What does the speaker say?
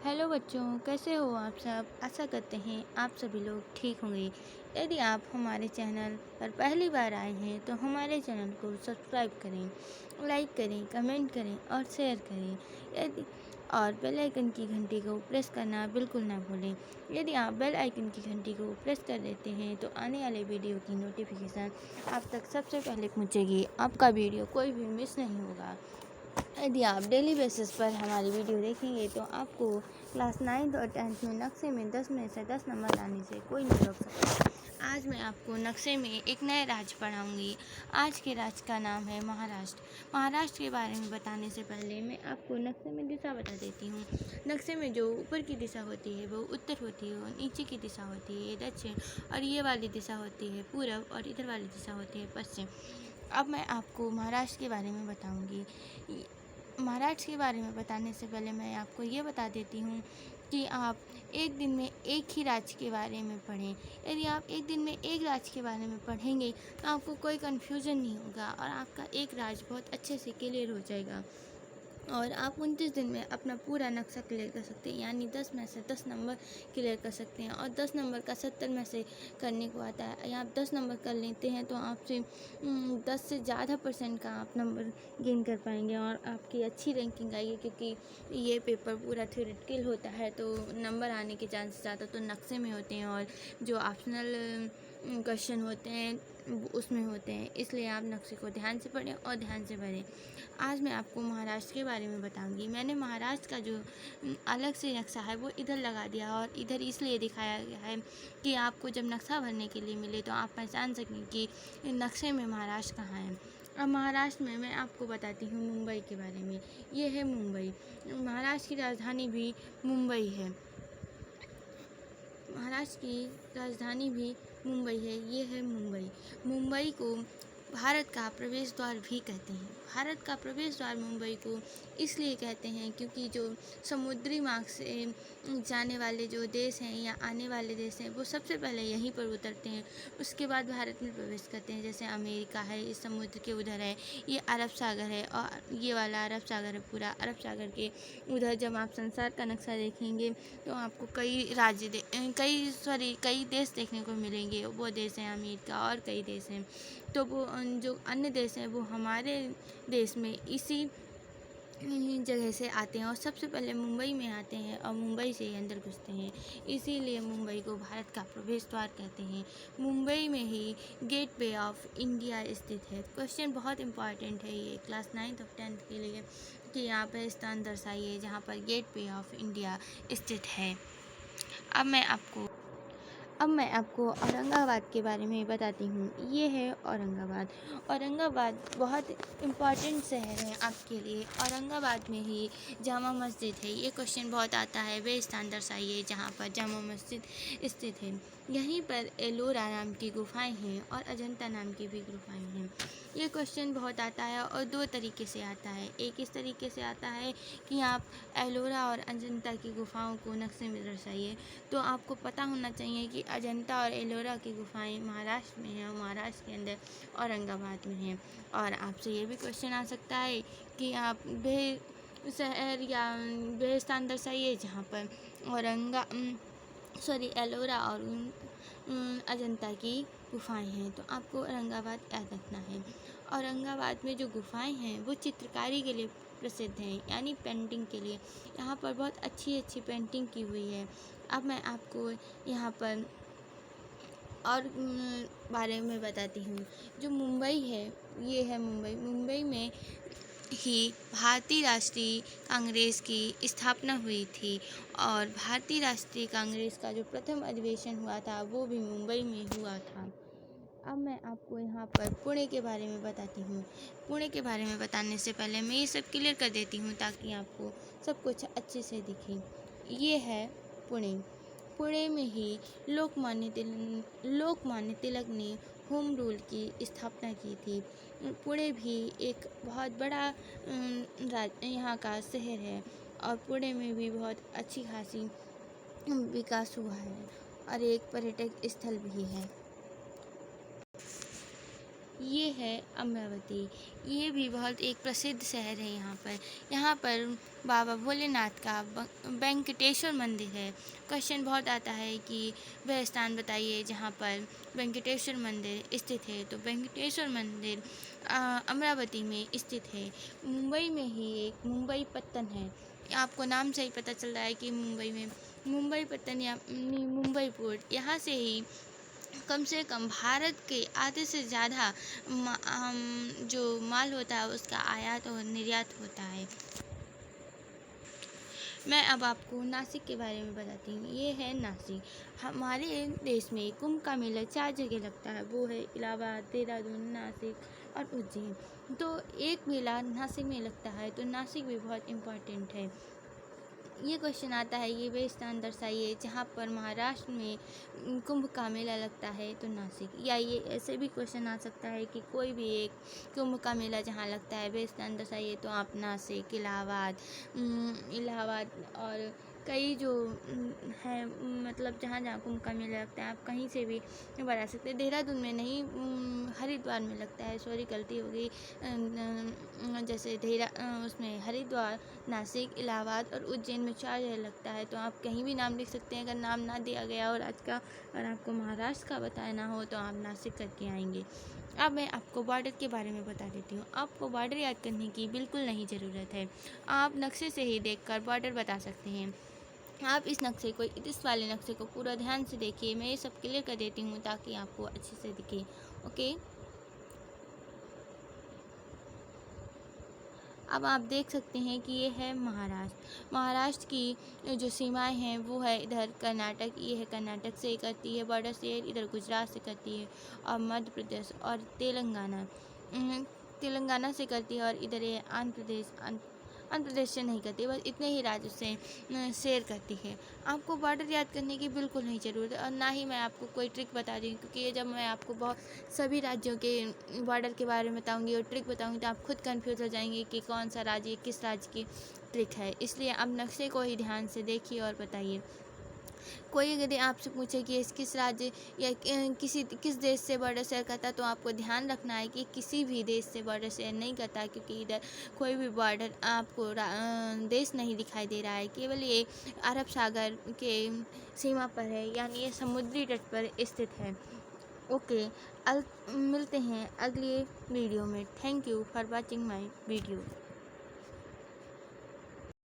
Hello बच्चों, कैसे हो आप सब। आशा करते हैं आप सभी लोग ठीक होंगे। यदि आप हमारे चैनल पर पहली बार आए हैं तो हमारे चैनल को सब्सक्राइब करें, लाइक करें, कमेंट करें और शेयर करें। यदि और बेल आइकन की घंटी को प्रेस करना बिल्कुल ना भूलें। यदि आप बेल आइकन की घंटी को प्रेस कर देते हैं तो आने वाले वीडियो की नोटिफिकेशन आप तक सबसे पहले पहुंचेगी। आपका वीडियो कोई भी मिस नहीं होगा। यदि आप डेली बेसिस पर हमारी वीडियो देखेंगे तो आपको क्लास 9th और 10th में नक्शे में 10 में से 10 नंबर लाने से कोई नहीं रोक सकता। आज मैं आपको नक्शे में एक नए राज्य पढ़ाऊंगी। आज के राज्य का नाम है महाराष्ट्र। महाराष्ट्र के बारे में बताने से पहले मैं आपको नक्शे में दिशा बता देती हूँ। नक्शे में जो ऊपर की दिशा होती है वो उत्तर होती है और नीचे की दिशा होती है दक्षिण, और ये वाली दिशा होती है पूरब, और इधर वाली दिशा होती है पश्चिम। अब मैं आपको महाराष्ट्र के बारे में बताऊंगी। महाराष्ट्र के बारे में बताने से पहले मैं आपको ये बता देती हूँ कि आप एक दिन में एक ही राज्य के बारे में पढ़ें। यदि आप एक दिन में एक राज्य के बारे में पढ़ेंगे तो आपको कोई कन्फ्यूज़न नहीं होगा और आपका एक राज्य बहुत अच्छे से क्लियर हो जाएगा। और आप 29 दिन में अपना पूरा नक्शा क्लियर कर सकते हैं, यानी 10 में से 10 नंबर क्लियर कर सकते हैं। और 10 नंबर का 70 में से करने को आता है, या आप 10 नंबर कर लेते हैं तो आपसे 10 से ज़्यादा % का आप नंबर गेन कर पाएंगे और आपकी अच्छी रैंकिंग आएगी, क्योंकि ये पेपर पूरा थ्योरेटिकल होता है तो नंबर आने के चांस ज़्यादा तो नक्शे में होते हैं, और जो ऑप्शनल क्वेश्चन होते हैं उसमें होते हैं। इसलिए आप नक्शे को ध्यान से पढ़ें और ध्यान से भरें। आज मैं आपको महाराष्ट्र के बारे में बताऊंगी। मैंने महाराष्ट्र का जो अलग से नक्शा है वो इधर लगा दिया और इधर इसलिए दिखाया गया है कि आपको जब नक्शा भरने के लिए मिले तो आप पहचान सकें कि नक्शे में महाराष्ट्र कहाँ है। अब महाराष्ट्र में मैं आपको बताती हूँ मुंबई के बारे में। ये है मुंबई। महाराष्ट्र की राजधानी भी मुंबई है। महाराष्ट्र की राजधानी भी मुंबई है। ये है मुंबई। मुंबई को भारत का प्रवेश द्वार भी कहते हैं। भारत का प्रवेश द्वार मुंबई को इसलिए कहते हैं क्योंकि जो समुद्री मार्ग से जाने वाले जो देश हैं या आने वाले देश हैं वो सबसे पहले यहीं पर उतरते हैं, उसके बाद भारत में प्रवेश करते हैं। जैसे अमेरिका है, इस समुद्र के उधर है, ये अरब सागर है और ये वाला अरब सागर है। पूरा अरब सागर के उधर जब आप संसार का नक्शा देखेंगे तो आपको कई देश देखने को मिलेंगे। वो देश हैं अमेरिका और कई देश हैं। तो वो जो अन्य देश हैं वो हमारे देश में इसी जगह से आते हैं और सबसे पहले मुंबई में आते हैं और मुंबई से ही अंदर घुसते हैं। इसीलिए मुंबई को भारत का प्रवेश द्वार कहते हैं। मुंबई में ही गेट वे ऑफ इंडिया स्थित है। क्वेश्चन बहुत इंपॉर्टेंट है ये क्लास 9th और 10th के लिए, कि यहाँ पर स्थान दर्शाइए जहाँ पर गेट वे ऑफ इंडिया स्थित है। अब मैं आपको अब मैं आपको औरंगाबाद के बारे में बताती हूँ। ये है औरंगाबाद। औरंगाबाद बहुत इम्पॉर्टेंट शहर है आपके लिए। औरंगाबाद में ही जामा मस्जिद है। ये क्वेश्चन बहुत आता है, वे स्थान दर्शाइए जहाँ पर जामा मस्जिद स्थित है। यहीं पर एलोरा नाम की गुफाएं हैं और अजंता नाम की भी गुफाएं हैं। ये क्वेश्चन बहुत आता है और दो तरीके से आता है। एक इस तरीके से आता है कि आप एलोरा और अजंता की गुफाओं को नक्शे में दर्शाइए। तो आपको पता होना चाहिए कि अजंता और एलोरा की गुफाएं महाराष्ट्र में हैं और महाराष्ट्र के अंदर औरंगाबाद में हैं। और आपसे ये भी क्वेश्चन आ सकता है कि आप वह शहर या वह स्थान दर्शाइए जहाँ पर एलोरा और अजंता की गुफाएं हैं। तो आपको औरंगाबाद याद रखना है। औरंगाबाद में जो गुफाएं हैं वो चित्रकारी के लिए प्रसिद्ध हैं, यानी पेंटिंग के लिए। यहाँ पर बहुत अच्छी अच्छी पेंटिंग की हुई है। अब मैं आपको यहाँ पर और बारे में बताती हूँ। जो मुंबई है, ये है मुंबई। मुंबई में ही भारतीय राष्ट्रीय कांग्रेस की स्थापना हुई थी और भारतीय राष्ट्रीय कांग्रेस का जो प्रथम अधिवेशन हुआ था वो भी मुंबई में हुआ था। अब मैं आपको यहाँ पर पुणे के बारे में बताती हूँ। पुणे के बारे में बताने से पहले मैं ये सब क्लियर कर देती हूँ ताकि आपको सब कुछ अच्छे से दिखे। ये है पुणे। पुणे में ही लोकमान्य तिलक ने होम रूल की स्थापना की थी। पुणे भी एक बहुत बड़ा यहाँ का शहर है और पुणे में भी बहुत अच्छी खासी विकास हुआ है और एक पर्यटक स्थल भी है। ये है अमरावती। ये भी बहुत एक प्रसिद्ध शहर है यहाँ पर बाबा भोलेनाथ का वेंकटेश्वर मंदिर है। क्वेश्चन बहुत आता है कि वह स्थान बताइए जहाँ पर वेंकटेश्वर मंदिर स्थित है। तो वेंकटेश्वर मंदिर अमरावती में स्थित है। मुंबई में ही एक मुंबई पत्तन है। आपको नाम से ही पता चल रहा है कि मुंबई में मुंबई पत्तन या मुंबई पोर्ट, यहाँ से ही कम से कम भारत के आधे से ज़्यादा जो माल होता है उसका आयात और निर्यात होता है। मैं अब आपको नासिक के बारे में बताती हूँ। ये है नासिक। हमारे देश में कुंभ का मेला 4 जगह लगता है, वो है इलाहाबाद, देहरादून, नासिक और उज्जैन। तो एक मेला नासिक में लगता है, तो नासिक भी बहुत इम्पोर्टेंट है। ये क्वेश्चन आता है, ये वे स्थान दर्शाइए जहाँ पर महाराष्ट्र में कुंभ का मेला लगता है, तो नासिक। या ये ऐसे भी क्वेश्चन आ सकता है कि कोई भी एक कुंभ का मेला जहाँ लगता है वे स्थान दर्शाइए, तो आप नासिक, इलाहाबाद और कई जो हैं, मतलब जहाँ जहाँ कुंभ का मेला लगता है आप कहीं से भी बता सकते हैं। देहरादून में नहीं, हरिद्वार में लगता है। सॉरी, गलती हो गई। जैसे उसमें हरिद्वार, नासिक, इलाहाबाद और उज्जैन में 4 जगह लगता है। तो आप कहीं भी नाम लिख सकते हैं। अगर नाम ना दिया गया और आज का और आपको महाराष्ट्र का बताना हो तो आप नासिक करके आएंगे। अब मैं आपको बॉर्डर के बारे में बता देती हूँ। आपको बॉर्डर याद करने की बिल्कुल नहीं ज़रूरत है। आप नक्शे से ही देखकर बॉर्डर बता सकते हैं। आप इस वाले नक्शे को पूरा ध्यान से देखिए। मैं ये सब क्लियर कर देती हूँ ताकि आपको अच्छे से दिखे। ओके, अब आप देख सकते हैं कि ये है महाराष्ट्र की जो सीमाएं हैं वो है इधर कर्नाटक। ये है कर्नाटक से करती है बॉर्डर से, इधर गुजरात से करती है और मध्य प्रदेश और तेलंगाना से करती है और इधर है आंध्र प्रदेश से नहीं करती। बस इतने ही राज्यों से शेयर करती है। आपको बॉर्डर याद करने की बिल्कुल नहीं ज़रूरत है और ना ही मैं आपको कोई ट्रिक बता रही हूँ, क्योंकि ये जब मैं आपको बहुत सभी राज्यों के बॉर्डर के बारे में बताऊंगी और ट्रिक बताऊंगी तो आप खुद कंफ्यूज हो जाएंगे कि कौन सा राज्य किस राज्य की ट्रिक है। इसलिए अब नक्शे को ही ध्यान से देखिए और बताइए। कोई अगर आपसे पूछे कि इस किस राज्य या किस देश से बॉर्डर शेयर करता, तो आपको ध्यान रखना है कि किसी भी देश से बॉर्डर शेयर नहीं करता, क्योंकि इधर कोई भी बॉर्डर आपको देश नहीं दिखाई दे रहा है। केवल ये अरब सागर के सीमा पर है, यानी ये समुद्री तट पर स्थित है। ओके, मिलते हैं अगले वीडियो में। Thank you for watching my video.